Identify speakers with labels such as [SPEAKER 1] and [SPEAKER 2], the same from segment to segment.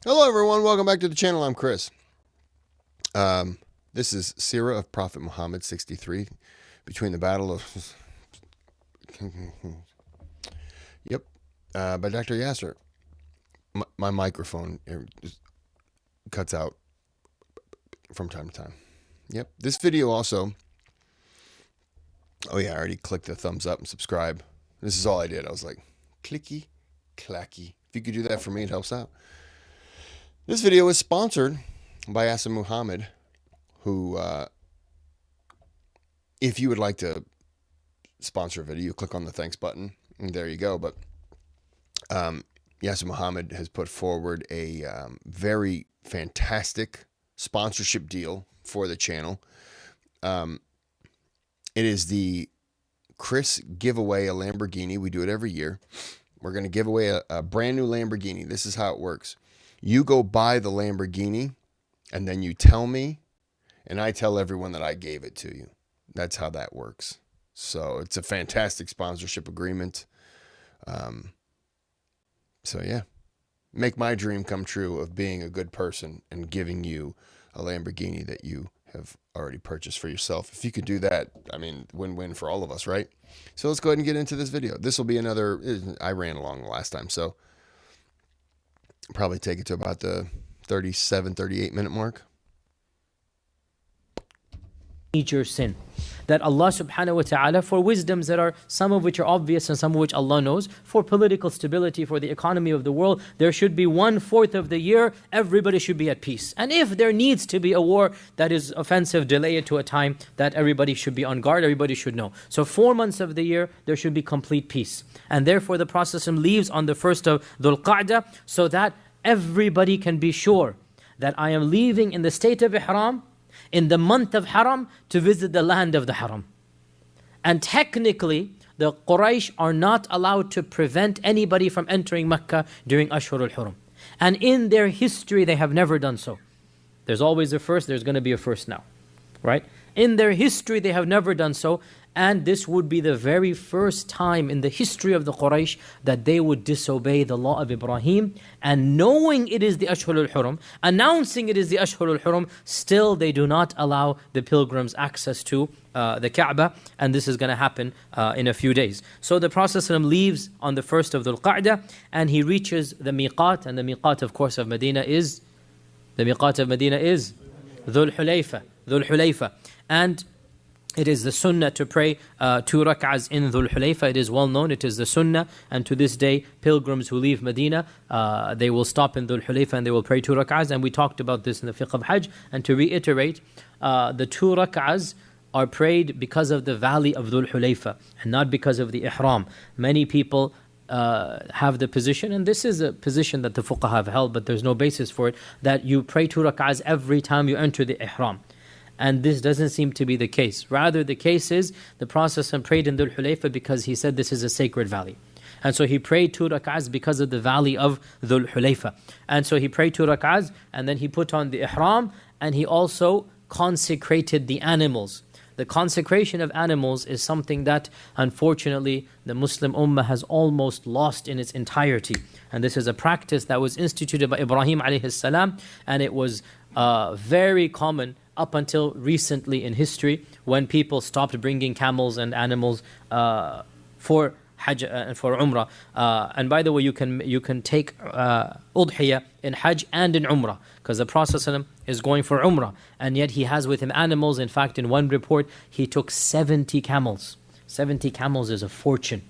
[SPEAKER 1] Hello everyone, welcome back to the channel. I'm Kris. This is Seerah of Prophet Muhammad 63, between the battle of by Dr. Yasin. My microphone just cuts out from time to time. Yep, this video also, I already clicked the thumbs up and subscribe. This is all I did. I was like, clicky, clacky. If you could do that for me, it helps out. This video is sponsored by Yasin Muhammad, who, if you would like to sponsor a video, you click on the thanks button, and there you go. But Yasin Muhammad has put forward a very fantastic sponsorship deal for the channel. It is the Kris giveaway, a Lamborghini. We do it every year. We're going to give away a brand new Lamborghini. This is how it works. You go buy the Lamborghini, and then you tell me, and I tell everyone that I gave it to you. That's how that works. So it's a fantastic sponsorship agreement. So yeah, make my dream come true of being a good person and giving you a Lamborghini that you have already purchased for yourself. If you could do that, I mean, win-win for all of us, right? So let's go ahead and get into this video. This will be another, I ran along the last time, so probably take it to about the 37, 38 minute mark.
[SPEAKER 2] Major sin that Allah subhanahu wa ta'ala, for wisdoms that are, some of which are obvious and some of which Allah knows, for political stability, for the economy of the world, there should be 1/4 of the year everybody should be at peace. And if there needs to be a war that is offensive, delay it to a time that everybody should be on guard, everybody should know. So 4 months of the year there should be complete peace, and therefore the Prophet leaves on the 1st of Dhul Qa'dah, so that everybody can be sure that I am leaving in the state of Ihram, in the month of Haram, to visit the land of the Haram. And technically, the Quraysh are not allowed to prevent anybody from entering Mecca during Ashhur al-Hurum. And in their history, they have never done so. There's always a first, there's going to be a first now, right? In their history, they have never done so. And this would be the very first time in the history of the Quraysh that they would disobey the law of Ibrahim. And knowing it is the Ashhur al-Hurum, announcing it is the Ashhur al-Hurum, still they do not allow the pilgrims access to the Kaaba. And this is going to happen in a few days. So the Prophet leaves on the 1st of Dhul Qa'dah, and he reaches the miqat. And the miqat, of course, of Medina is, Dhul Hulayfa. Dhul Hulayfa. And it is the sunnah to pray 2 rak'ahs in Dhul Hulayfa. It is well known, it is the sunnah. And to this day, pilgrims who leave Medina, they will stop in Dhul Hulayfa and they will pray 2 rak'ahs. And we talked about this in the fiqh of Hajj. And to reiterate, the 2 rak'ahs are prayed because of the valley of Dhul Hulayfa and not because of the ihram. Many people have the position, and this is a position that the fuqaha have held, but there's no basis for it, that you pray 2 rak'ahs every time you enter the ihram. And this doesn't seem to be the case. Rather, the case is the Prophet prayed in Dhul Hulayfa because he said this is a sacred valley. And so he prayed 2 rak'ahs because of the valley of Dhul Hulayfa. And so he prayed 2 rak'ahs, and then he put on the ihram, and he also consecrated the animals. The consecration of animals is something that, unfortunately, the Muslim Ummah has almost lost in its entirety. And this is a practice that was instituted by Ibrahim alayhi salam, and it was very common up until recently in history, when people stopped bringing camels and animals for Hajj and for Umrah. And by the way, you can take Udhiyah in Hajj and in Umrah, because the Prophet ﷺ is going for Umrah, and yet he has with him animals. In fact, in one report, he took 70 camels. 70 camels is a fortune.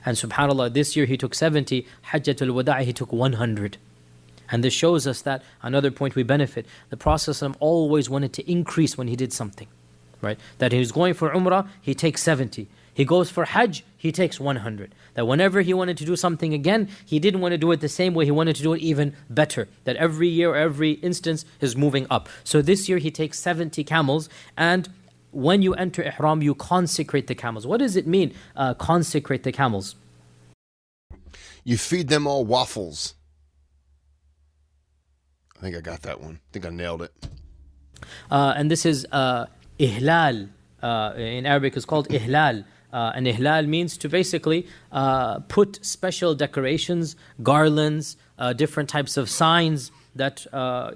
[SPEAKER 2] And subhanAllah, this year he took 70, Hajjatul Wada' he took 100. And this shows us that, another point we benefit, the Prophet ﷺ always wanted to increase when he did something, right? That he was going for Umrah, he takes 70. He goes for Hajj, he takes 100. That whenever he wanted to do something again, he didn't want to do it the same way, he wanted to do it even better. That every year, every instance is moving up. So this year he takes 70 camels, and when you enter Ihram, you consecrate the camels. What does it mean, consecrate the camels?
[SPEAKER 1] You feed them all waffles. I think I got that one. I think I nailed it.
[SPEAKER 2] And this is ihlal. In Arabic it's called ihlal. And ihlal means to basically put special decorations, garlands, different types of signs that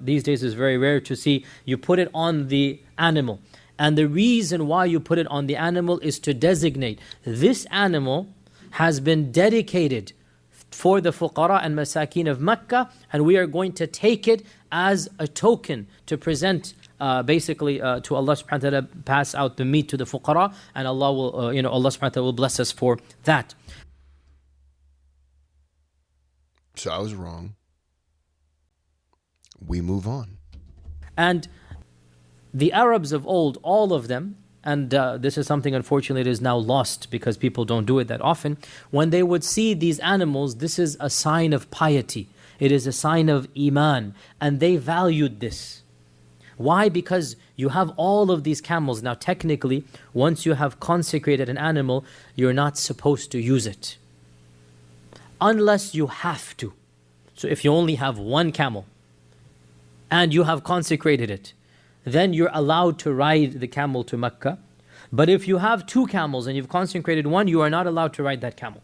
[SPEAKER 2] these days is very rare to see. You put it on the animal. And the reason why you put it on the animal is to designate this animal has been dedicated for the fuqara and masakin of Mecca, and we are going to take it as a token to present basically to Allah subhanahu wa ta'ala, pass out the meat to the fuqara, and Allah will, Allah subhanahu wa ta'ala will bless us for that.
[SPEAKER 1] So I was wrong. We move on.
[SPEAKER 2] And the Arabs of old, all of them, and this is something unfortunately that is now lost because people don't do it that often, when they would see these animals, this is a sign of piety. It is a sign of iman, and they valued this. Why? Because you have all of these camels. Now technically, once you have consecrated an animal, you're not supposed to use it. Unless you have to. So if you only have one camel, and you have consecrated it, then you're allowed to ride the camel to Mecca. But if you have two camels and you've consecrated one, you are not allowed to ride that camel.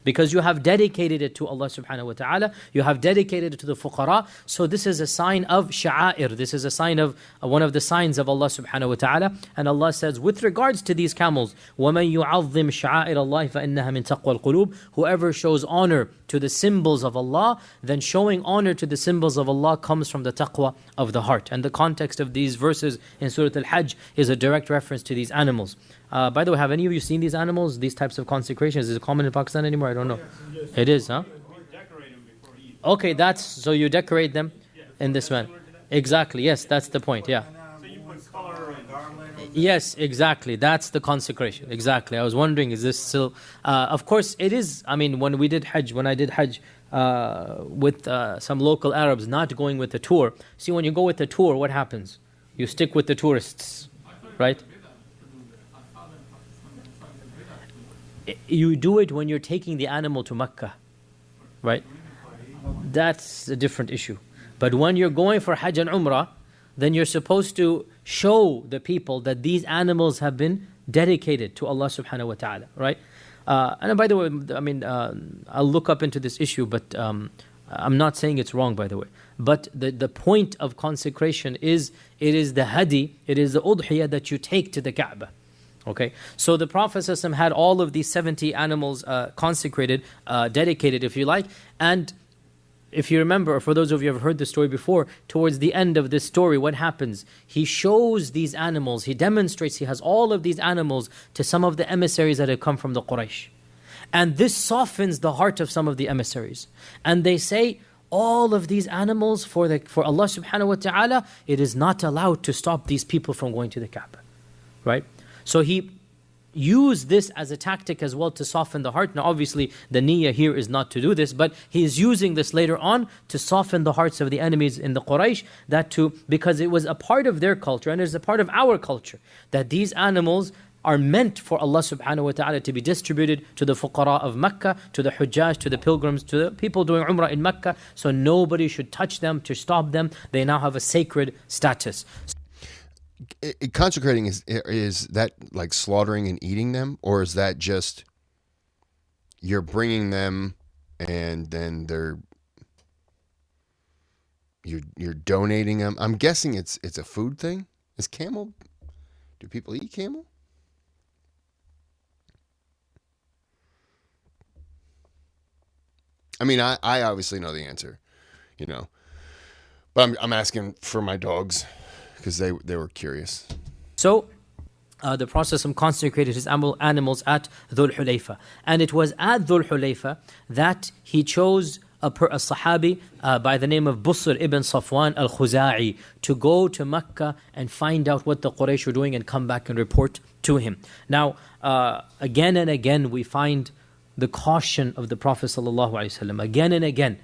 [SPEAKER 2] Because you have dedicated it to Allah subhanahu wa ta'ala, you have dedicated it to the fuqara. So this is a sign of sha'air, this is a sign of, one of the signs of Allah subhanahu wa ta'ala. And Allah says, with regards to these camels, وَمَن يُعَظِّمْ شَعَائِرَ اللَّهِ فَإِنَّهَا مِن تَقْوَى الْقُلُوبِ. Whoever shows honor to the symbols of Allah, then showing honor to the symbols of Allah comes from the taqwa of the heart. And the context of these verses in Surah Al-Hajj is a direct reference to these animals. By the way, have any of you seen these animals, these types of consecrations? Is it common in Pakistan anymore? I don't know.
[SPEAKER 3] Yes.
[SPEAKER 2] It is, huh? Okay, so you decorate them in this manner. Exactly, yes, that's the point, yeah.
[SPEAKER 3] So you put color and garland.
[SPEAKER 2] Yes, exactly, that's the consecration. Exactly, I was wondering, is this still... of course, it is, I mean, when I did Hajj with some local Arabs, not going with the tour. See, when you go with the tour, what happens? You stick with the tourists, right? You do it when you're taking the animal to Mecca, right? That's a different issue. But when you're going for Hajj and Umrah, then you're supposed to show the people that these animals have been dedicated to Allah subhanahu wa ta'ala, right? And by the way, I mean, I'll look up into this issue, but I'm not saying it's wrong, by the way. But the point of consecration is, it is the hadi, it is the udhiyah that you take to the Kaaba. Okay, so the Prophet ﷺ had all of these 70 animals consecrated, dedicated if you like, and if you remember, or for those of you who have heard the story before, towards the end of this story, what happens? He shows these animals, he demonstrates, he has all of these animals to some of the emissaries that have come from the Quraysh. And this softens the heart of some of the emissaries. And they say, all of these animals for Allah subhanahu wa ta'ala, it is not allowed to stop these people from going to the Kaaba, right? So he used this as a tactic as well to soften the heart. Now obviously the niyyah here is not to do this, but he is using this later on to soften the hearts of the enemies in the Quraysh, because it was a part of their culture and it is a part of our culture, that these animals are meant for Allah subhanahu wa ta'ala to be distributed to the fuqara of Mecca, to the hujjaj, to the pilgrims, to the people doing umrah in Mecca. So nobody should touch them, to stop them. They now have a sacred status.
[SPEAKER 1] Consecrating is that like slaughtering and eating them, or is that just you're bringing them and then you're donating them? I'm guessing it's a food thing. Do people eat camel? I mean, I obviously know the answer, but I'm asking for my dogs, because they were curious.
[SPEAKER 2] So, the Prophet consecrated his animals at Dhul Hulayfa. And it was at Dhul Hulayfa that he chose a Sahabi by the name of Busr ibn Safwan al-Khuza'i to go to Mecca and find out what the Quraysh were doing and come back and report to him. Now, again and again we find the caution of the Prophet ﷺ, again and again,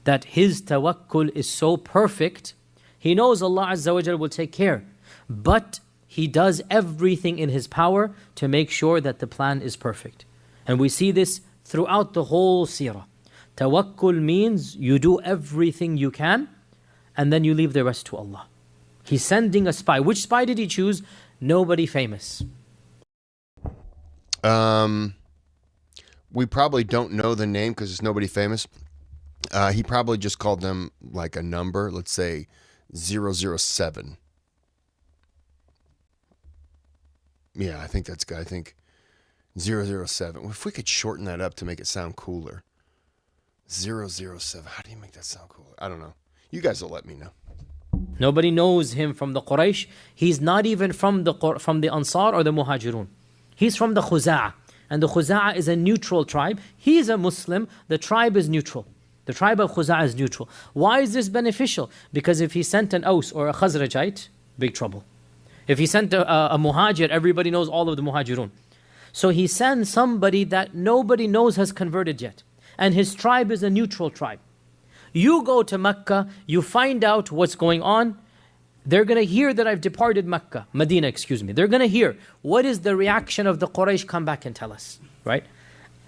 [SPEAKER 2] that his tawakkul is so perfect. He knows Allah Azza wa Jal will take care, but he does everything in his power to make sure that the plan is perfect. And we see this throughout the whole seerah. Tawakkul means you do everything you can and then you leave the rest to Allah. He's sending a spy. Which spy did he choose? Nobody famous.
[SPEAKER 1] We probably don't know the name because it's nobody famous. He probably just called them like a number. Let's say 007. Yeah, I think that's good. I think 007. If we could shorten that up to make it sound cooler. 007. How do you make that sound cooler? I don't know. You guys will let me know.
[SPEAKER 2] Nobody knows him from the Quraysh. He's not even from the Ansar or the Muhajirun. He's from the Khuza'a. And the Khuza'a is a neutral tribe. He's a Muslim. The tribe is neutral. The tribe of Khuza'a is neutral. Why is this beneficial? Because if he sent an Aus or a Khazrajite, big trouble. If he sent a Muhajir, everybody knows all of the Muhajirun. So he sends somebody that nobody knows has converted yet. And his tribe is a neutral tribe. You go to Mecca, you find out what's going on. They're going to hear that I've departed Mecca, Medina, excuse me. They're going to hear, what is the reaction of the Quraysh? Come back and tell us, right?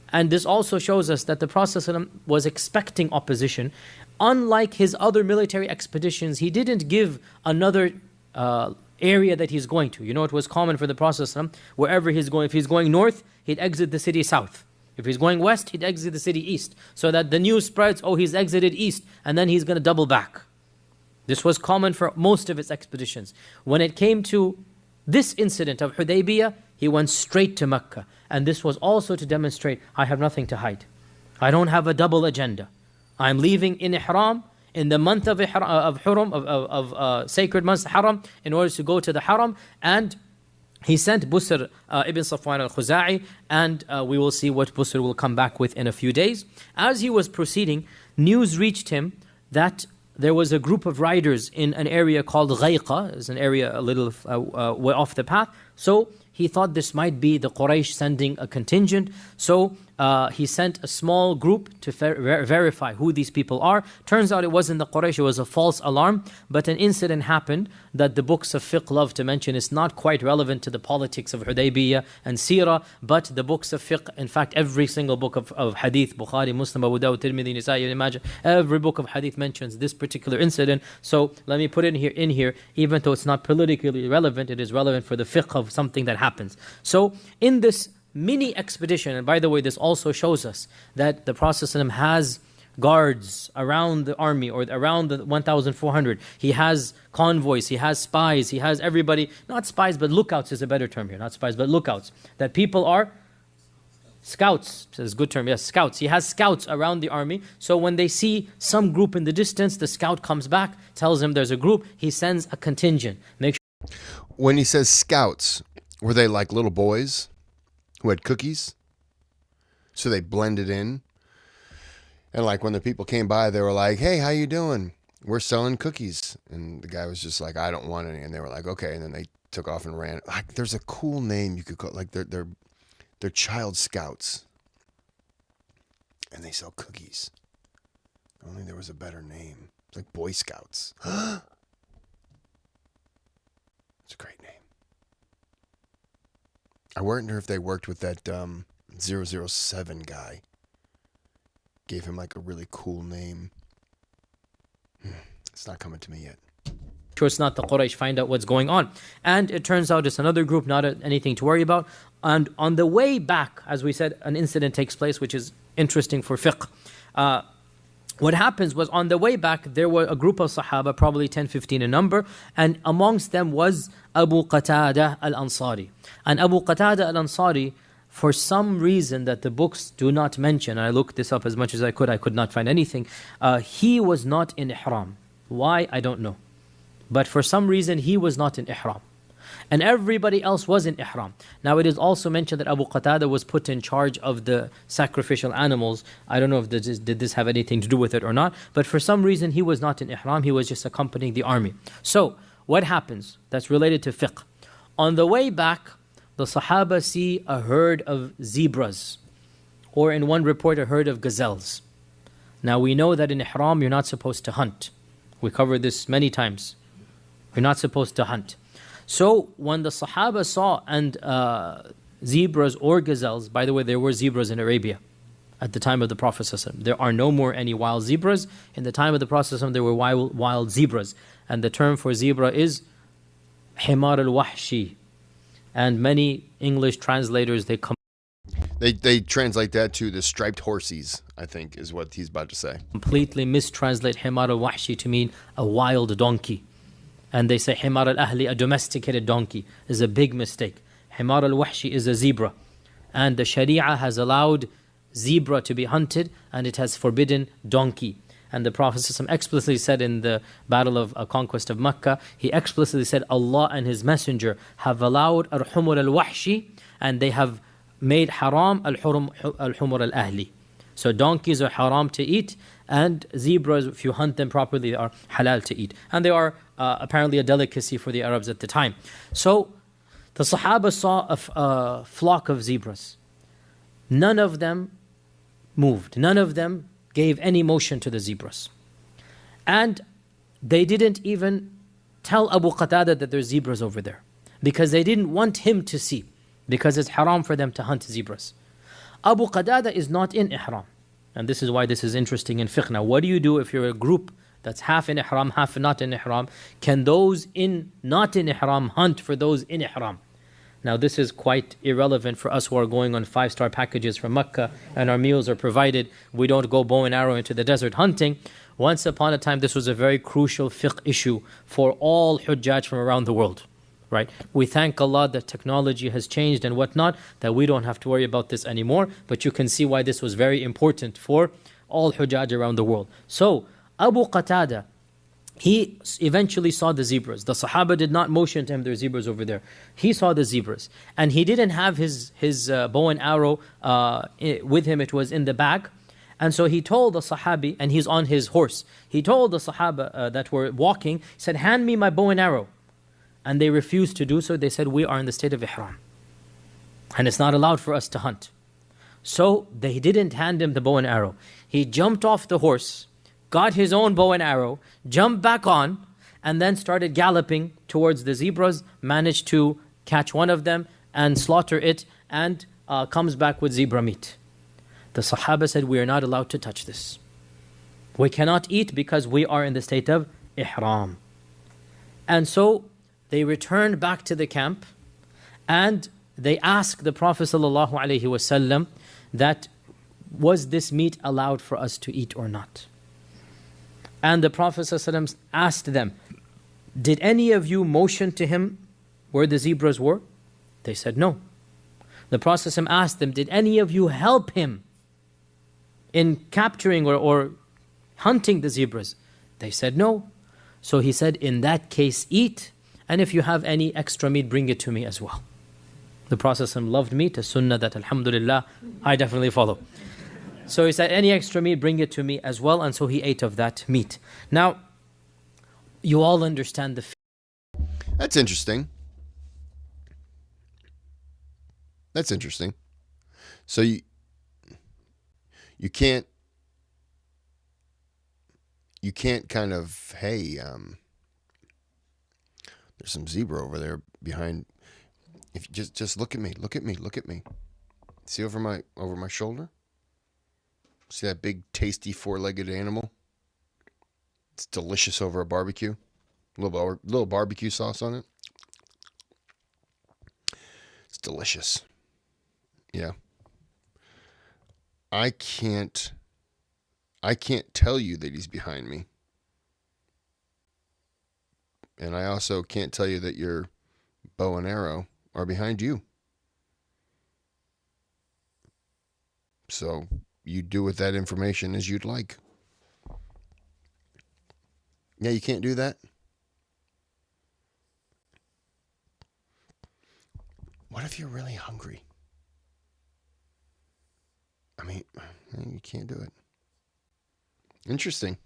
[SPEAKER 2] And this also shows us that the Prophet ﷺ was expecting opposition. Unlike his other military expeditions, he didn't give another area that he's going to. You know, it was common for the Prophet ﷺ, wherever he's going, if he's going north, he'd exit the city south. If he's going west, he'd exit the city east. So that the news spreads, oh, he's exited east, and then he's going to double back. This was common for most of his expeditions. When it came to this incident of Hudaybiyya, he went straight to Mecca. And this was also to demonstrate, I have nothing to hide. I don't have a double agenda. I'm leaving in Ihram, in the month of sacred month Haram, in order to go to the Haram. And he sent Busr ibn Safwan al-Khuza'i, and we will see what Busr will come back with in a few days. As he was proceeding, news reached him that there was a group of riders in an area called Ghayqa. It's an area a little way off the path. So he thought this might be the Quraysh sending a contingent. So he sent a small group to verify who these people are. Turns out it wasn't the Quraysh, it was a false alarm. But an incident happened that the books of fiqh love to mention. It's not quite relevant to the politics of Hudaybiyya and Seerah, but the books of fiqh, in fact, every single book of hadith, Bukhari, Muslim, Abu Dawud, Tirmidhi, Nisa'i, Ibn every book of hadith mentions this particular incident. So let me put it in here, even though it's not politically relevant, it is relevant for the fiqh of something that happens. So in this mini expedition, and by the way, this also shows us that the Prophet ﷺ has guards around the army or around the 1,400. He has convoys, he has spies, he has everybody, not spies, but lookouts is a better term here, not spies, but lookouts. That people are scouts, is a good term, yes, scouts. He has scouts around the army, so when they see some group in the distance, the scout comes back, tells him there's a group, he sends a contingent.
[SPEAKER 1] When he says scouts, were they like little boys who had cookies? So they blended in. And like when the people came by, they were like, hey, how you doing? We're selling cookies. And the guy was just like, I don't want any. And they were like, okay. And then they took off and ran. Like, there's a cool name you could call, like they're child scouts. And they sell cookies. Only there was a better name. It's like Boy Scouts. It's a great name. I wonder if they worked with that 007 guy. Gave him like a really cool name. It's not coming to me yet.
[SPEAKER 2] Sure, it's not the Quraysh, find out what's going on. And it turns out it's another group, not anything to worry about. And on the way back, as we said, an incident takes place, which is interesting for fiqh. What happens was on the way back, there were a group of Sahaba, probably 10, 15 in number, and amongst them was Abu Qatada al-Ansari. And Abu Qatada al-Ansari, for some reason that the books do not mention, I looked this up as much as I could not find anything, he was not in Ihram. Why? I don't know. But for some reason, he was not in Ihram. And everybody else was in Ihram. Now it is also mentioned that Abu Qatada was put in charge of the sacrificial animals. I don't know if did this have anything to do with it or not, but for some reason he was not in Ihram, he was just accompanying the army. So, what happens? That's related to fiqh. On the way back, the Sahaba see a herd of zebras, or in one report, a herd of gazelles. Now we know that in Ihram you're not supposed to hunt. We covered this many times. You're not supposed to hunt. So when the Sahaba saw zebras or gazelles, by the way, there were zebras in Arabia at the time of the Prophet ﷺ. There are no more any wild zebras. In the time of the Prophet ﷺ, there were wild zebras. And the term for zebra is himar al-wahshi. And many English translators, they come.
[SPEAKER 1] They translate that to the striped horses, I think, is what he's about to say.
[SPEAKER 2] Completely mistranslate Himar al-Wahshi to mean a wild donkey. And they say Himar al-Ahli, a domesticated donkey, is a big mistake. Himar al-Wahshi is a zebra. And the Sharia has allowed zebra to be hunted, and it has forbidden donkey. And the Prophet ﷺ explicitly said in the battle of conquest of Mecca, he explicitly said, Allah and His Messenger have allowed al-humur al-wahshi, and they have made haram al-humur al-ahli. So donkeys are haram to eat, and zebras, if you hunt them properly, are halal to eat. And they are apparently a delicacy for the Arabs at the time. So the Sahaba saw a flock of zebras. None of them moved. None of them gave any motion to the zebras. And they didn't even tell Abu Qatada that there's zebras over there, because they didn't want him to see, because it's haram for them to hunt zebras. Abu Qatada is not in ihram. And this is why this is interesting in fiqh. Now, what do you do if you're a group that's half in ihram, half not in ihram? Can those not in ihram hunt for those in ihram? Now, this is quite irrelevant for us who are going on 5-star packages from Mecca and our meals are provided. We don't go bow and arrow into the desert hunting. Once upon a time, this was a very crucial fiqh issue for all Hujjaj from around the world. Right? We thank Allah that technology has changed and whatnot, that we don't have to worry about this anymore. But you can see why this was very important for all Hujjaj around the world. So, Abu Qatada, he eventually saw the zebras. The Sahaba did not motion to him, there are zebras over there. He saw the zebras. And he didn't have his bow and arrow with him, it was in the bag. And so he told the Sahabi, and he's on his horse, he told the Sahaba that were walking, he said, hand me my bow and arrow. And they refused to do so. They said, we are in the state of ihram, and it's not allowed for us to hunt. So they didn't hand him the bow and arrow. He jumped off the horse, got his own bow and arrow, jumped back on, and then started galloping towards the zebras, managed to catch one of them and slaughter it, and comes back with zebra meat. The Sahaba said, we are not allowed to touch this. We cannot eat because we are in the state of ihram. And so they returned back to the camp, and they asked the Prophet ﷺ that, was this meat allowed for us to eat or not? And the Prophet ﷺ asked them, did any of you motion to him where the zebras were? They said no. The Prophet ﷺ asked them, did any of you help him in capturing or hunting the zebras? They said no. So he said, in that case, eat. And if you have any extra meat, bring it to me as well. The Prophet ﷺ loved meat, a sunnah that, alhamdulillah, I definitely follow. So he said, any extra meat, bring it to me as well. And so he ate of that meat. Now, you all understand the...
[SPEAKER 1] That's interesting. That's interesting. So you can't kind of, hey, there's some zebra over there behind. If you just look at me, look at me, look at me. See over my shoulder? See that big, tasty 4-legged animal? It's delicious over a barbecue. Little barbecue sauce on it. It's delicious. Yeah. I can't tell you that he's behind me. And I also can't tell you that your bow and arrow are behind you. So you do with that information as you'd like. Yeah, you can't do that? What if you're really hungry? I mean, you can't do it. Interesting.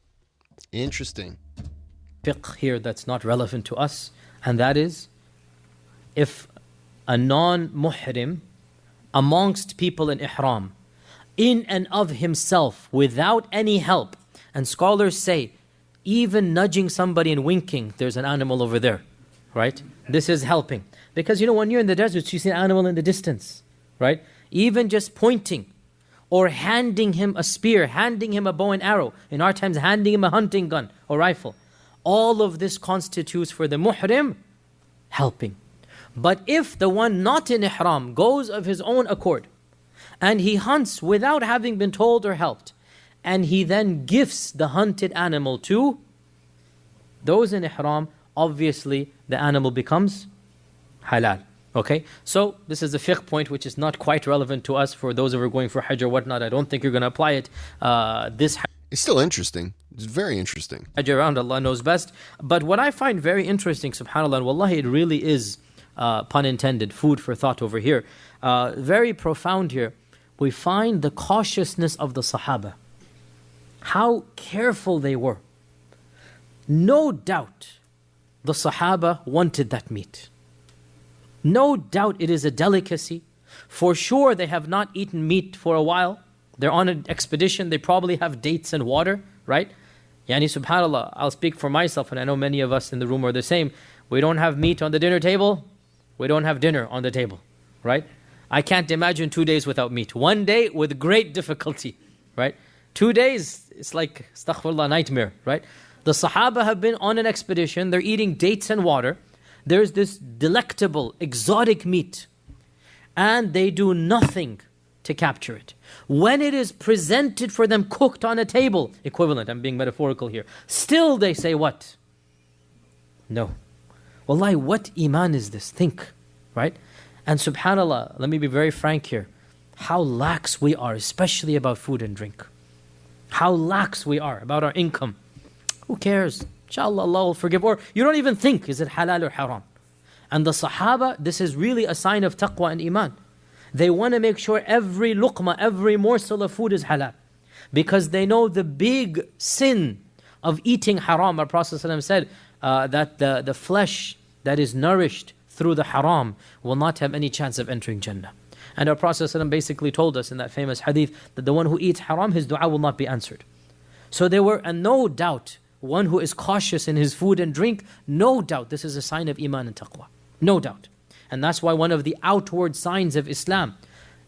[SPEAKER 2] Fiqh here that's not relevant to us, and that is, if a non-muhrim amongst people in ihram, in and of himself, without any help, and scholars say, even nudging somebody and winking, there's an animal over there, right? This is helping. Because when you're in the desert, you see an animal in the distance, right? Even just pointing, or handing him a spear, handing him a bow and arrow, in our times handing him a hunting gun or rifle. All of this constitutes for the muhrim helping. But if the one not in ihram goes of his own accord And he hunts without having been told or helped. And he then gifts the hunted animal to those in ihram. Obviously, the animal becomes halal. Okay, so this is a fiqh point which is not quite relevant to us. For those who are going for hajj or whatnot, I don't think you're going to apply it. This
[SPEAKER 1] It's still interesting. It's very interesting.
[SPEAKER 2] hajj around, Allah knows best. But what I find very interesting, subhanAllah, and wallahi, it really is, pun intended, food for thought over here. Very profound here. We find the cautiousness of the Sahaba. How careful they were. No doubt the Sahaba wanted that meat. No doubt it is a delicacy. For sure they have not eaten meat for a while. They're on an expedition. They probably have dates and water, right? Yani subhanAllah, I'll speak for myself, and I know many of us in the room are the same. We don't have meat on the dinner table. We don't have dinner on the table, right? I can't imagine 2 days without meat. 1 day with great difficulty, right? 2 days, it's like, astaghfirullah, nightmare, right? The Sahaba have been on an expedition. They're eating dates and water. There's this delectable, exotic meat. And they do nothing to capture it. When it is presented for them cooked on a table, equivalent, I'm being metaphorical here, still they say what? No. Wallahi, what iman is this? Think, right? And subhanAllah, let me be very frank here. How lax we are, especially about food and drink. How lax we are about our income. Who cares? Inshallah, Allah will forgive. Or you don't even think, is it halal or haram? And the Sahaba, this is really a sign of taqwa and iman. They want to make sure every luqma, every morsel of food is halal. Because they know the big sin of eating haram. Our Prophet ﷺ said that the flesh that is nourished through the haram will not have any chance of entering Jannah. And our Prophet ﷺ basically told us in that famous hadith that the one who eats haram, his dua will not be answered. So there were, and no doubt, one who is cautious in his food and drink, no doubt this is a sign of iman and taqwa. No doubt. And that's why one of the outward signs of Islam,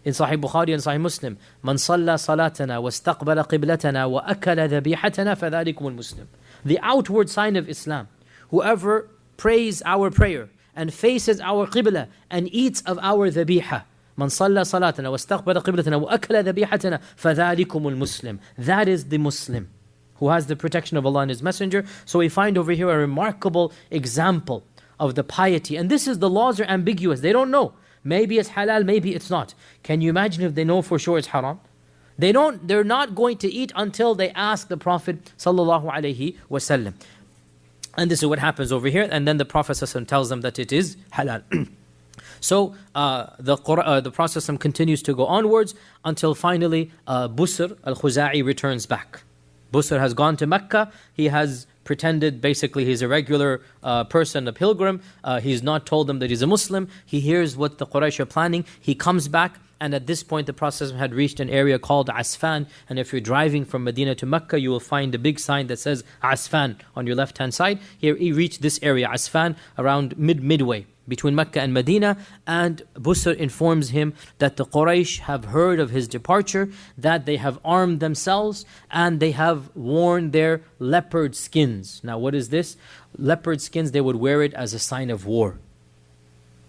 [SPEAKER 2] in Sahih Bukhari and Sahih Muslim, Man salla salatana wa istaqbala qiblatana wa akala dhabihatana fadhalikum al-Muslim. The outward sign of Islam, whoever prays our prayer and faces our qibla and eats of our dhabiha, Man salla salatana wa istaqbala qiblatana wa akala dhabihatana fadhalikum al-Muslim. That is the Muslim who has the protection of Allah and His Messenger. So we find over here a remarkable example of the piety. And this is, the laws are ambiguous. They don't know. Maybe it's halal, maybe it's not. Can you imagine if they know for sure it's haram? They're not going to eat until they ask the Prophet sallallahu alaihi wasallam. And this is what happens over here. And then the Prophet sallallahu alaihi wasallam tells them that it is halal. So the Prophet continues to go onwards until finally Busr al-Khuza'i returns back. Busr has gone to Mecca. He has pretended basically he's a regular person, a pilgrim. He's not told them that he's a Muslim. He hears what the Quraysh are planning. He comes back, and at this point the Prophet had reached an area called Asfan. And if you're driving from Medina to Mecca, you will find a big sign that says Asfan on your left-hand side. Here he reached this area, Asfan, around midway between Mecca and Medina, and Busr informs him that the Quraysh have heard of his departure, that they have armed themselves, and they have worn their leopard skins. Now what is this? Leopard skins, they would wear it as a sign of war.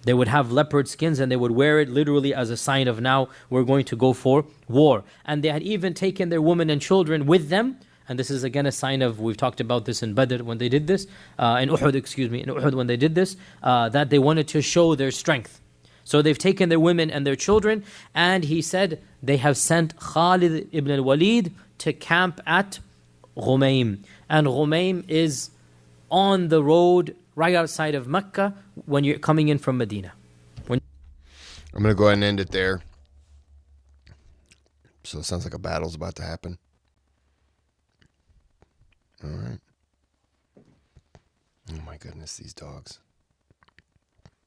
[SPEAKER 2] They would have leopard skins and they would wear it literally as a sign of, now we're going to go for war. And they had even taken their women and children with them. And this is again a sign of, we've talked about this in Badr when they did this, in Uhud when they did this, that they wanted to show their strength. So they've taken their women and their children, and he said they have sent Khalid ibn al-Walid to camp at Ghumaym. And Ghumaym is on the road right outside of Mecca when you're coming in from Medina.
[SPEAKER 1] I'm going to go ahead and end it there. So it sounds like a battle's about to happen. All right. Oh my goodness, these dogs.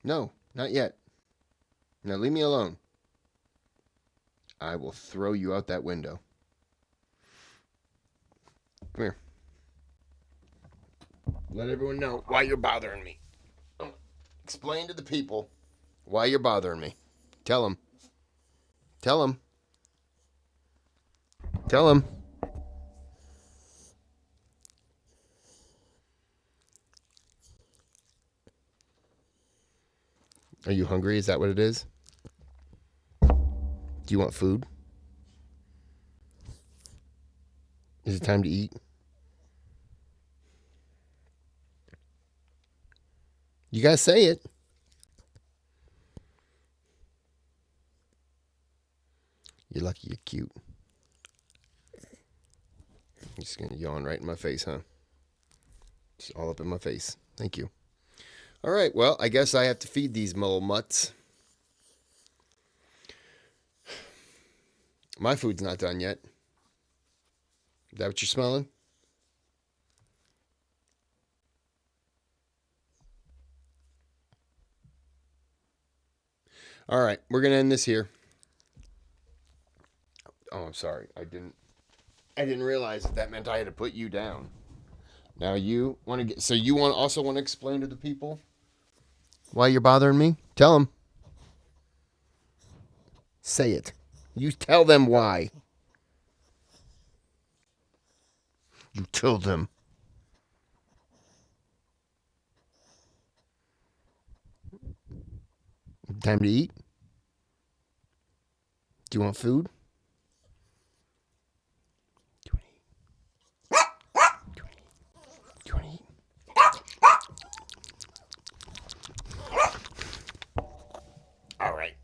[SPEAKER 1] No, not yet. Now leave me alone. I will throw you out that window. Come here. Let everyone know why you're bothering me. Explain to the people why you're bothering me. Tell them. Tell them. Tell them. Are you hungry? Is that what it is? Do you want food? Is it time to eat? You gotta say it. You're lucky you're cute. You're just gonna yawn right in my face, huh? Just all up in my face. Thank you. All right, well, I guess I have to feed these mole mutts. My food's not done yet. Is that what you're smelling? All right, we're gonna end this here. Oh, I'm sorry. I didn't realize that meant I had to put you down. Now you want to get. So you also want to explain to the people why you're bothering me? Tell them. Say it. You tell them why. You tell them. Time to eat? Do you want food? Do you want to eat? Do you want to eat? All right.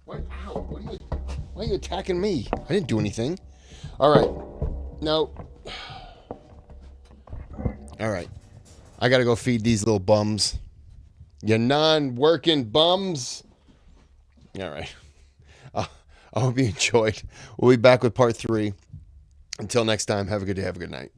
[SPEAKER 1] What? Ow. Why are you attacking me? I didn't do anything. All right. No. All right. I got to go feed these little bums. You non-working bums. All right. I hope you enjoyed. We'll be back with part 3. Until next time, have a good day, have a good night.